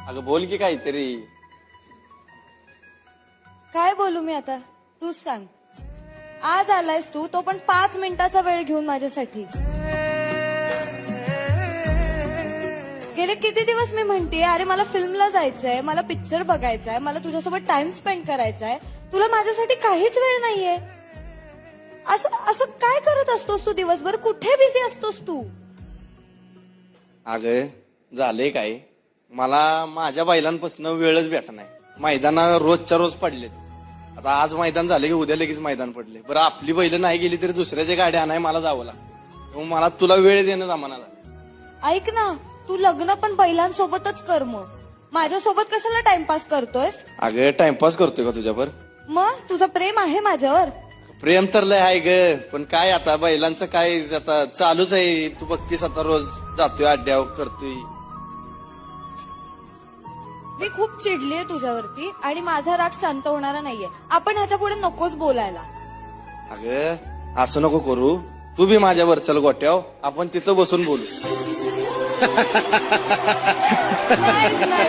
अगं बोल की काहीतरी. काय बोलू मी आता, तूच सांग. आज आलायस तू, तो पण 5 मिनिटाचा वेळ घेऊन माझ्यासाठी. गेले किती दिवस मी म्हणतेय, अरे मला फिल्मला जायचंय, मला पिक्चर बघायचाय, मला तुझ्यासोबत टाइम स्पेंड करायचाय, तुला माझ्यासाठी काहीच वेळ नाहीये. असं असं काय करत असतोस तू दिवसभर? कुठे बिझी असतोस तू? अगं झालंय काय, मला माझ्या बैलांपासून वेळच भेटत नाही. मैदाना रोजच्या रोज पडलेत. आता आज मैदान झाले की उद्या लगेच मैदान पडले. बरं आपली बैल नाही गेली तरी दुसऱ्याच्या गाड्या आणाय मला जावं लागतं. मग मला तुला वेळ देणं जमाना झालं. ऐक ना, तू लग्न पण बैलांसोबतच कर मग. माझ्यासोबत कशाला टाइमपास करतोयस? अगं टाइमपास करतोय का तुझ्यावर? मग तुझं प्रेम आहे माझ्यावर? प्रेम तर लय आहे ग, पण काय आता बैलांचं काय आता चालूच आहे. तू बघतीस आता रोज जातोय अड्ड्यावर करतोय. मी खूप चिडलीये तुझ्यावरती आणि माझा राग शांत होणारा नाहीये. आपण ह्याच्या पुढे नकोच बोलायला. अगं असं नको करू. तू बी माझ्यावर चल गोट्याव, आपण तिथं बसून बोलू. नाही, नाही.